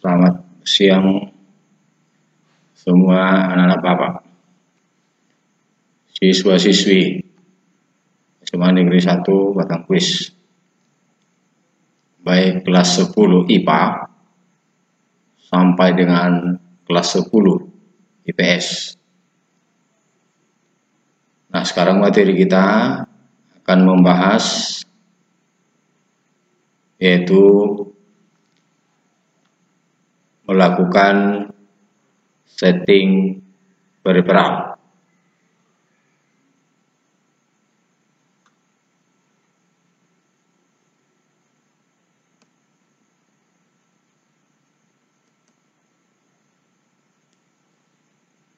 Selamat siang semua anak-anak Bapak, siswa-siswi SMA Negeri 1 Batangkuis, baik kelas 10 IPA sampai dengan kelas 10 IPS. Nah, sekarang materi kita akan membahas yaitu melakukan setting peripheral.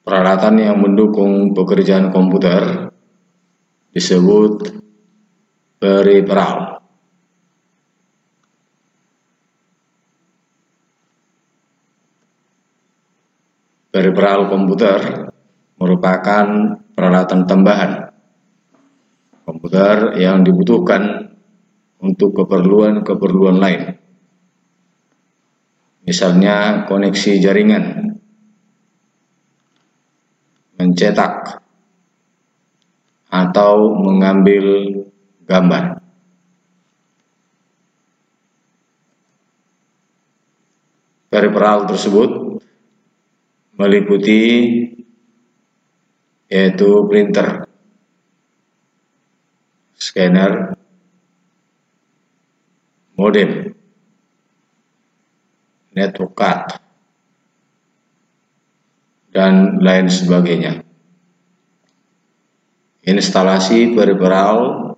Peralatan yang mendukung pekerjaan komputer disebut peripheral. Peripheral komputer merupakan peralatan tambahan komputer yang dibutuhkan untuk keperluan lain. Misalnya koneksi jaringan, mencetak, atau mengambil gambar. Peripheral tersebut meliputi yaitu printer, scanner, modem, network card, dan lain sebagainya. Instalasi peripheral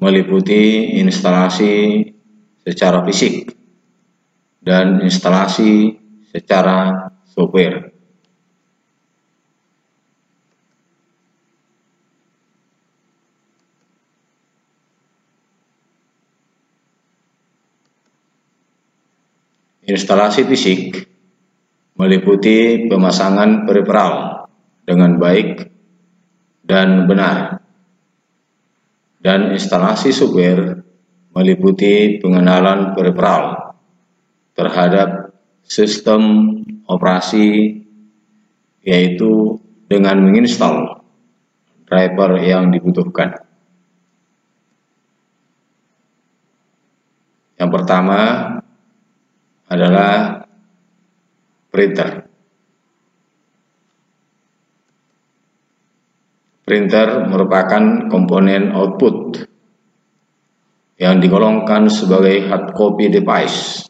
meliputi instalasi secara fisik dan instalasi secara software. Instalasi fisik meliputi pemasangan peripheral dengan baik dan benar, dan instalasi software meliputi pengenalan peripheral terhadap sistem operasi, yaitu dengan menginstal driver yang dibutuhkan. Yang pertama adalah printer. Printer merupakan komponen output yang digolongkan sebagai hard copy device,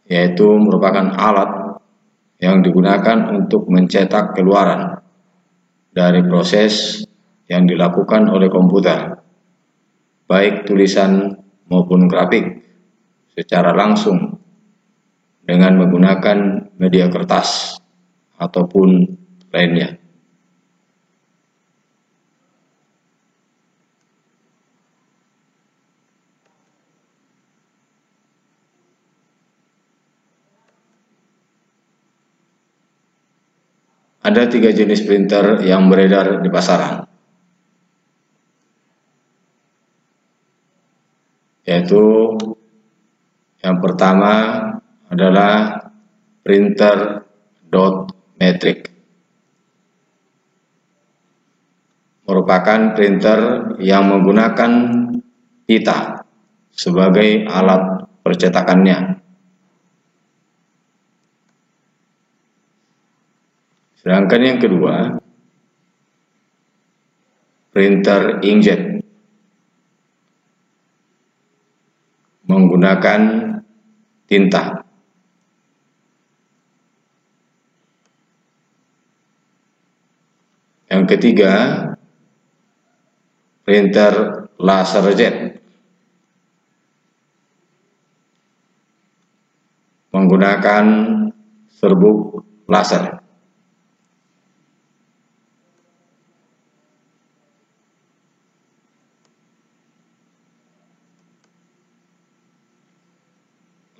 yaitu merupakan alat yang digunakan untuk mencetak keluaran dari proses yang dilakukan oleh komputer, baik tulisan maupun grafik, secara langsung dengan menggunakan media kertas ataupun lainnya. Ada 3 jenis printer yang beredar di pasaran, yaitu yang pertama adalah printer dot matrix. Merupakan printer yang menggunakan pita sebagai alat percetakannya. Sedangkan yang kedua, printer inkjet, menggunakan tinta. Yang ketiga, printer laserjet, menggunakan serbuk laser.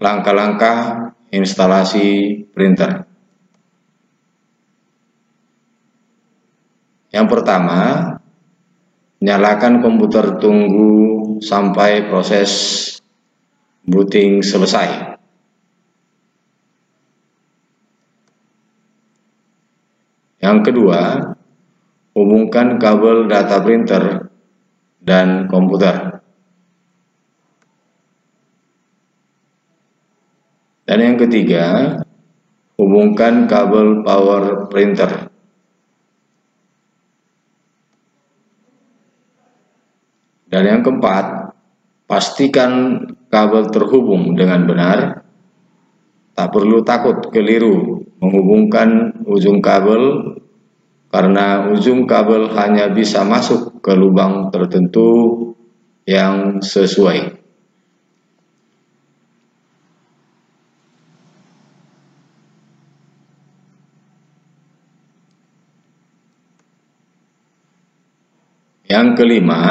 Langkah-langkah instalasi printer. Yang pertama, nyalakan komputer, tunggu sampai proses booting selesai. Yang kedua, hubungkan kabel data printer dan komputer. Dan yang ketiga, hubungkan kabel power printer. Dan yang keempat, pastikan kabel terhubung dengan benar. Tak perlu takut keliru menghubungkan ujung kabel, karena ujung kabel hanya bisa masuk ke lubang tertentu yang sesuai. Yang kelima,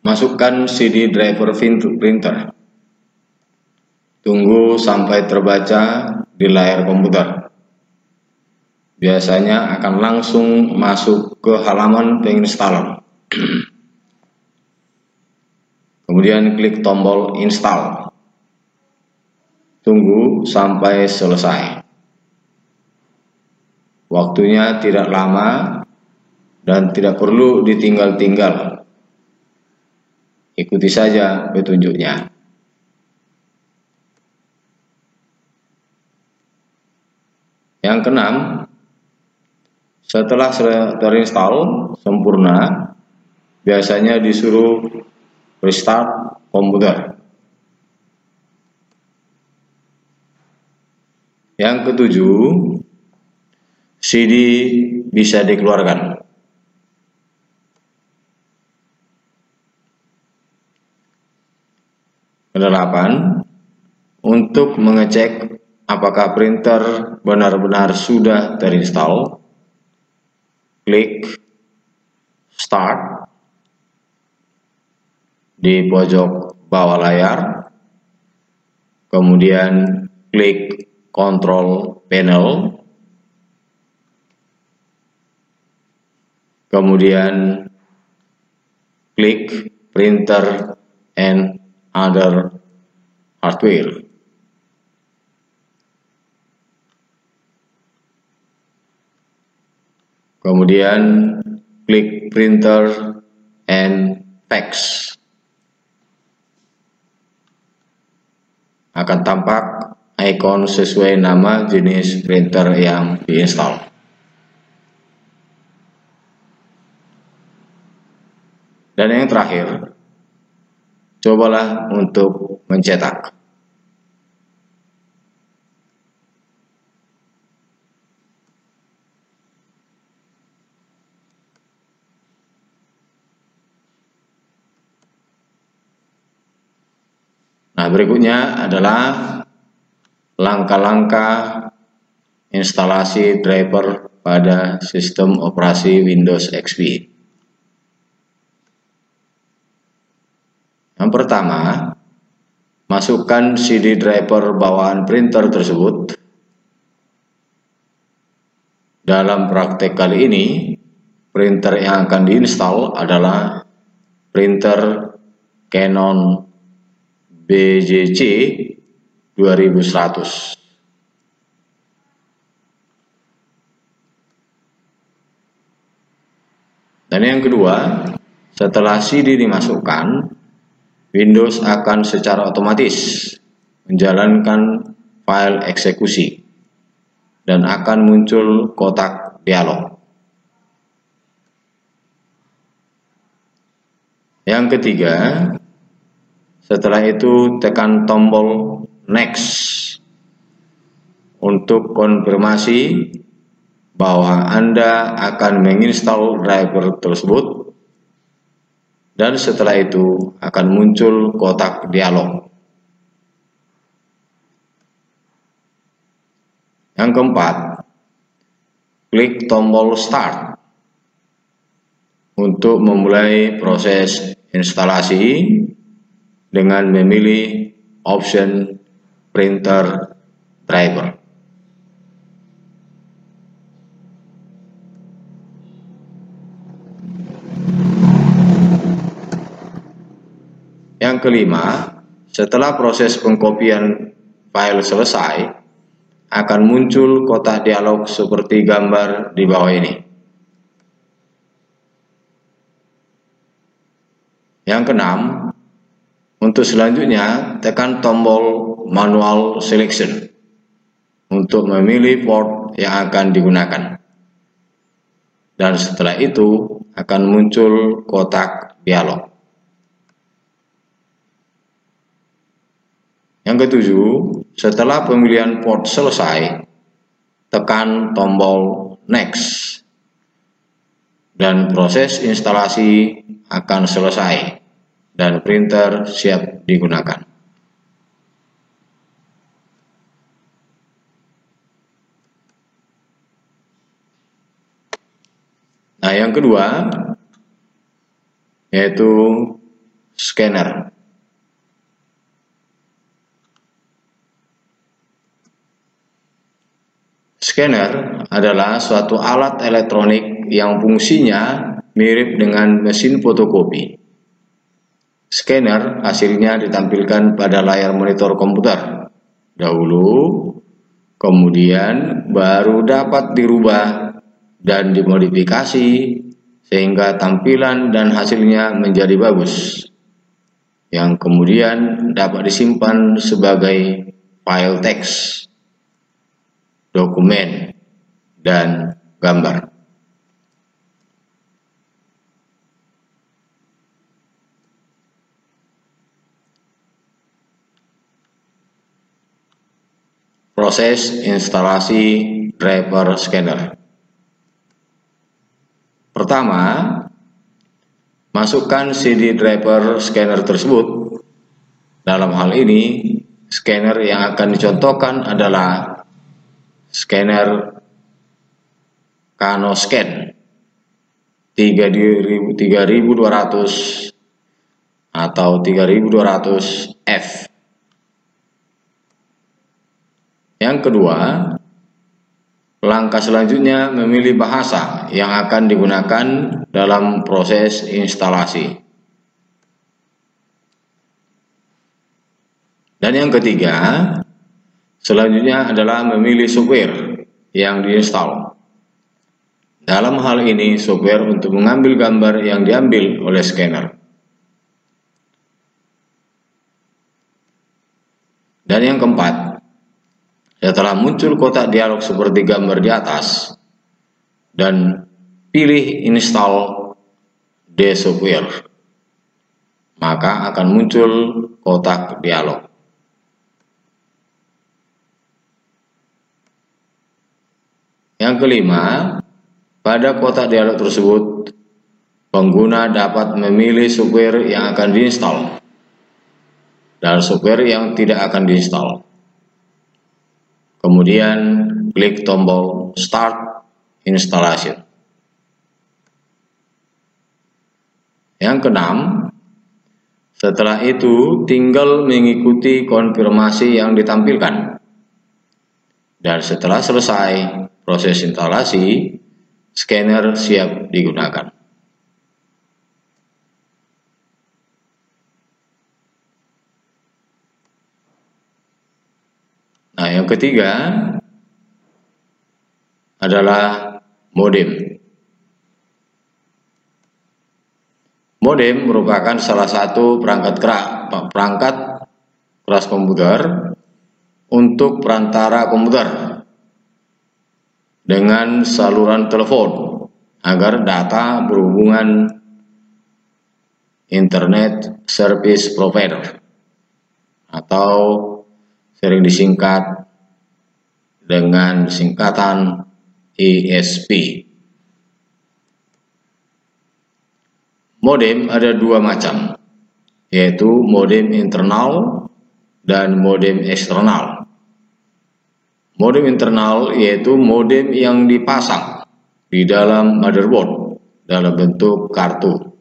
masukkan CD driver printer. Tunggu sampai terbaca di layar komputer. Biasanya akan langsung masuk ke halaman penginstalan. Kemudian klik tombol install. Tunggu sampai selesai. Waktunya tidak lama dan tidak perlu ditinggal-tinggal. Ikuti saja petunjuknya. Yang keenam, setelah terinstall sempurna, biasanya disuruh restart komputer. Yang ketujuh, CD bisa dikeluarkan. Kedelapan, untuk mengecek apakah printer benar-benar sudah terinstall, klik Start di pojok bawah layar, kemudian klik Control Panel, kemudian klik Printer and Other Hardware. Kemudian klik Printer and Fax. Akan tampak ikon sesuai nama jenis printer yang diinstal. Dan yang terakhir, cobalah untuk mencetak. Nah, berikutnya adalah langkah-langkah instalasi driver pada sistem operasi Windows XP. Yang pertama, masukkan CD driver bawaan printer tersebut. Dalam praktek kali ini, printer yang akan diinstal adalah printer Canon BJC 2100. Dan yang kedua, setelah CD dimasukkan, Windows akan secara otomatis menjalankan file eksekusi dan akan muncul kotak dialog. Yang ketiga, setelah itu tekan tombol Next untuk konfirmasi bahwa Anda akan menginstal driver tersebut, dan setelah itu akan muncul kotak dialog. Yang keempat, klik tombol Start untuk memulai proses instalasi dengan memilih option Printer Driver. Yang kelima, setelah proses pengkopian file selesai, akan muncul kotak dialog seperti gambar di bawah ini. Yang keenam, untuk selanjutnya tekan tombol manual selection untuk memilih port yang akan digunakan. Dan setelah itu akan muncul kotak dialog. Yang ketujuh, setelah pemilihan port selesai, tekan tombol next dan proses instalasi akan selesai dan printer siap digunakan. Nah, yang kedua yaitu scanner. Scanner adalah suatu alat elektronik yang fungsinya mirip dengan mesin fotokopi. Scanner hasilnya ditampilkan pada layar monitor komputer dahulu, kemudian baru dapat dirubah dan dimodifikasi sehingga tampilan dan hasilnya menjadi bagus, yang kemudian dapat disimpan sebagai file teks, dokumen, dan gambar. Proses instalasi driver scanner. Pertama, masukkan CD driver scanner tersebut. Dalam hal ini, scanner yang akan dicontohkan adalah scanner Canoscan 3200 atau 3200F. Yang kedua, langkah selanjutnya memilih bahasa yang akan digunakan dalam proses instalasi. Dan yang ketiga, selanjutnya adalah memilih software yang diinstal. Dalam hal ini, software untuk mengambil gambar yang diambil oleh scanner. Dan yang keempat, setelah muncul kotak dialog seperti gambar di atas dan pilih install the software, maka akan muncul kotak dialog. Yang kelima, pada kotak dialog tersebut, pengguna dapat memilih software yang akan diinstal dan software yang tidak akan diinstal. Kemudian klik tombol Start Installation. Yang keenam, setelah itu tinggal mengikuti konfirmasi yang ditampilkan. Dan setelah selesai proses instalasi, scanner siap digunakan. Nah, yang ketiga adalah modem. Modem merupakan salah satu perangkat keras komputer untuk perantara komputer dengan saluran telepon agar data berhubungan Internet Service Provider atau sering disingkat dengan singkatan ISP. Modem ada dua macam, yaitu modem internal dan modem eksternal. Modem internal yaitu modem yang dipasang di dalam motherboard dalam bentuk kartu.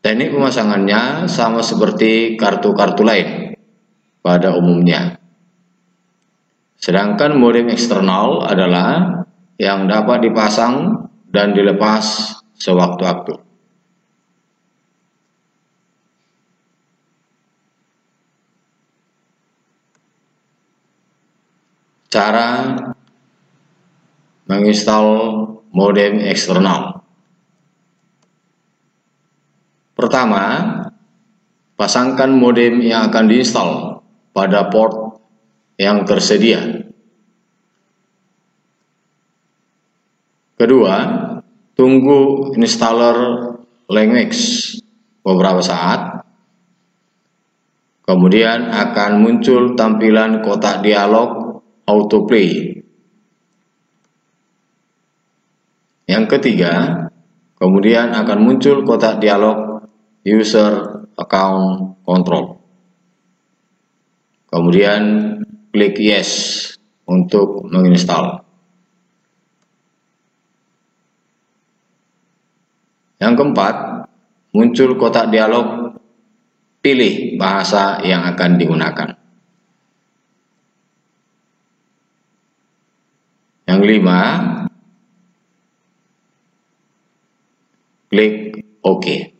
Teknik pemasangannya sama seperti kartu-kartu lain pada umumnya. Sedangkan modem eksternal adalah yang dapat dipasang dan dilepas sewaktu-waktu. Cara menginstal modem eksternal. Pertama, pasangkan modem yang akan diinstal pada port yang tersedia. Kedua, tunggu installer language beberapa saat. Kemudian akan muncul tampilan kotak dialog autoplay. Yang ketiga, kemudian akan muncul kotak dialog user account control. Kemudian klik yes untuk menginstal. Yang keempat, muncul kotak dialog, pilih bahasa yang akan digunakan. Yang kelima, klik OK.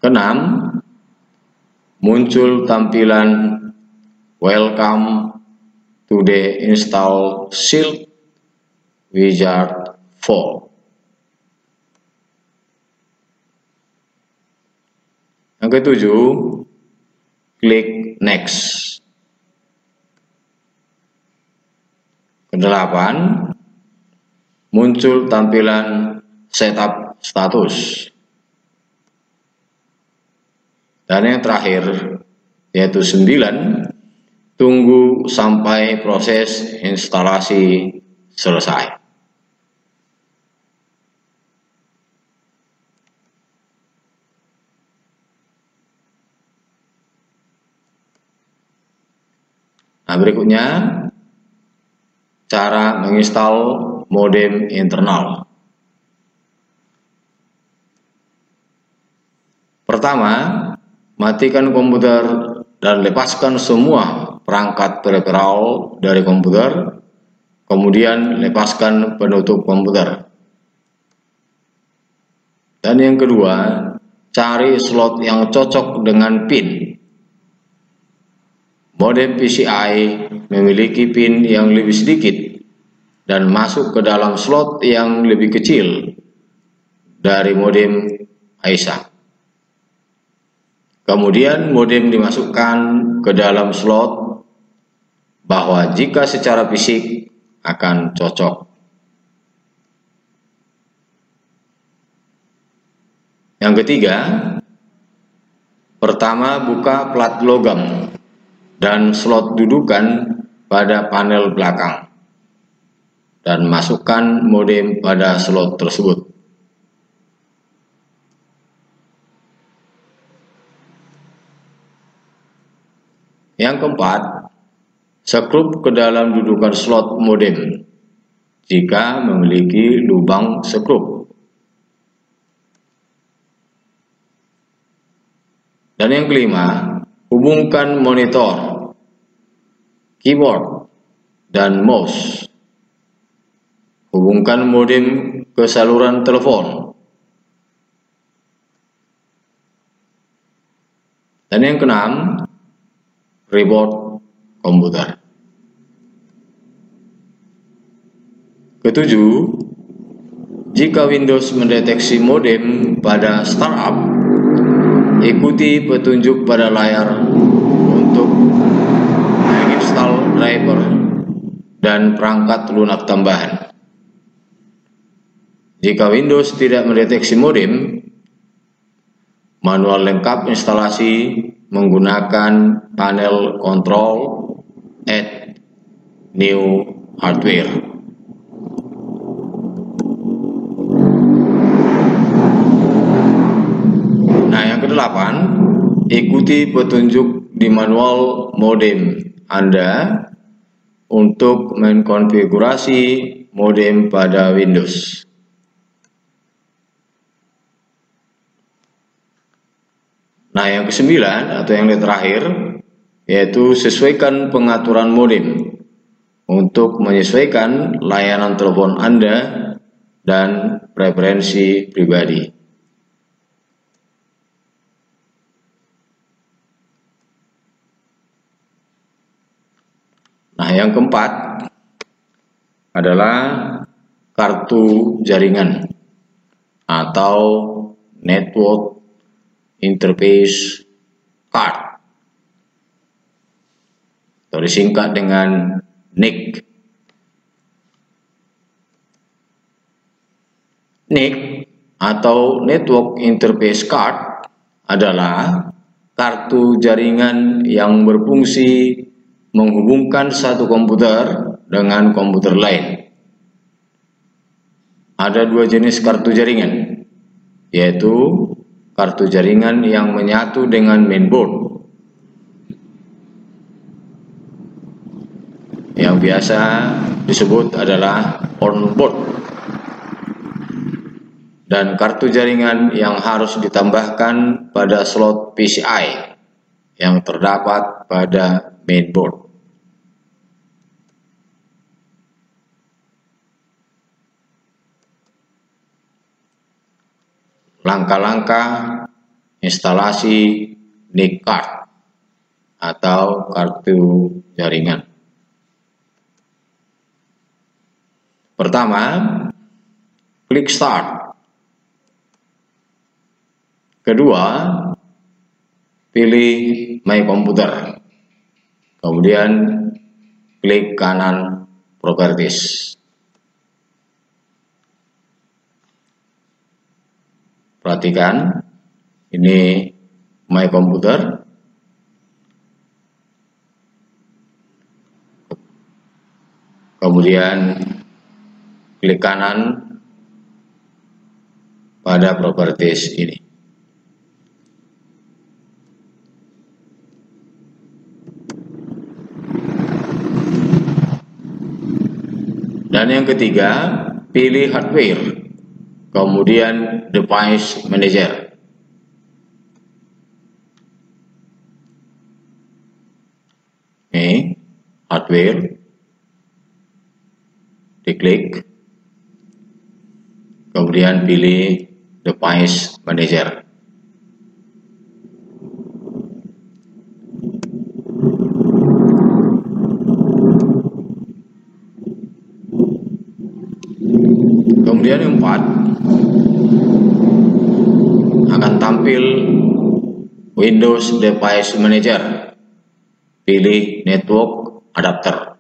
Keenam, muncul tampilan Welcome to the Install Shield Wizard 4. Yang ketujuh, klik Next. Kedelapan, muncul tampilan Setup Status. Dan yang terakhir, yaitu 9, tunggu sampai proses instalasi selesai. Nah, berikutnya cara menginstal modem internal. Pertama, matikan komputer dan lepaskan semua perangkat peripheral dari komputer, kemudian lepaskan penutup komputer. Dan yang kedua, cari slot yang cocok dengan pin. Modem PCI memiliki pin yang lebih sedikit dan masuk ke dalam slot yang lebih kecil dari modem AISA. Kemudian modem dimasukkan ke dalam slot bahwa jika secara fisik akan cocok. Yang ketiga, pertama buka plat logam dan slot dudukan pada panel belakang dan masukkan modem pada slot tersebut. Yang keempat, sekrup ke dalam dudukan slot modem jika memiliki lubang sekrup. Dan yang kelima, hubungkan monitor, keyboard, dan mouse. Hubungkan modem ke saluran telepon. Dan yang keenam, reboot komputer. Ketujuh, jika Windows mendeteksi modem pada startup, ikuti petunjuk pada layar untuk menginstal driver dan perangkat lunak tambahan. Jika Windows tidak mendeteksi modem, manual lengkap instalasi menggunakan panel control add new hardware. Nah, yang kedelapan, ikuti petunjuk di manual modem Anda untuk mengkonfigurasi modem pada Windows. Nah, yang kesembilan atau yang terakhir, yaitu sesuaikan pengaturan modem untuk menyesuaikan layanan telepon Anda dan preferensi pribadi. Nah, yang keempat adalah kartu jaringan atau Network Interface Card, atau disingkat dengan NIC. NIC atau Network Interface Card adalah kartu jaringan yang berfungsi menghubungkan satu komputer dengan komputer lain. Ada dua jenis kartu jaringan, yaitu kartu jaringan yang menyatu dengan mainboard, yang biasa disebut adalah onboard, dan kartu jaringan yang harus ditambahkan pada slot PCI yang terdapat pada mainboard. Langkah-langkah instalasi NIC card atau kartu jaringan. Pertama, klik Start. Kedua, pilih My Computer. Kemudian klik kanan Properties. Perhatikan, ini My Computer. Kemudian klik kanan pada Properties ini. Dan yang ketiga, pilih Hardware. Kemudian Device Manager. Ini hardware, diklik, kemudian pilih Device Manager. Kemudian yang keempat, akan tampil Windows Device Manager. Pilih Network Adapter.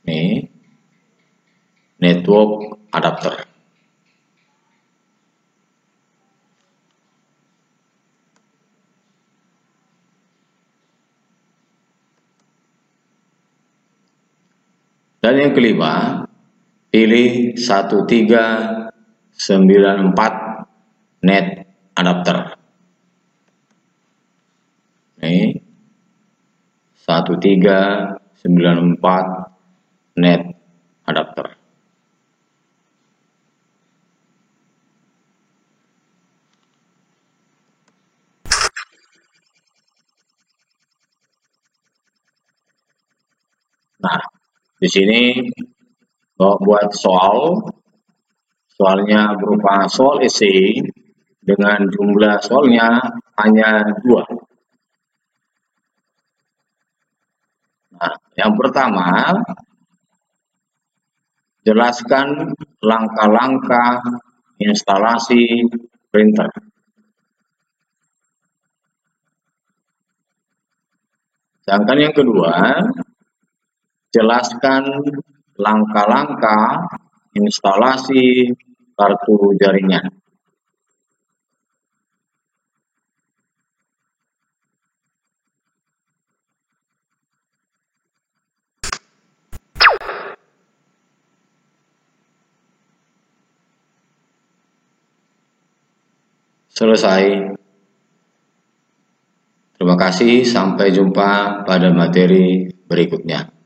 Ini Network Adapter. Dan yang kelima, pilih 1394 Net Adapter. Ini 1394 Net Adapter. Nah, di sini buat soalnya berupa soal esai dengan jumlah soalnya hanya 2. Nah, yang pertama, jelaskan langkah-langkah instalasi printer. Sedangkan yang kedua, jelaskan langkah-langkah instalasi kartu jaringan. Selesai. Terima kasih, sampai jumpa pada materi berikutnya.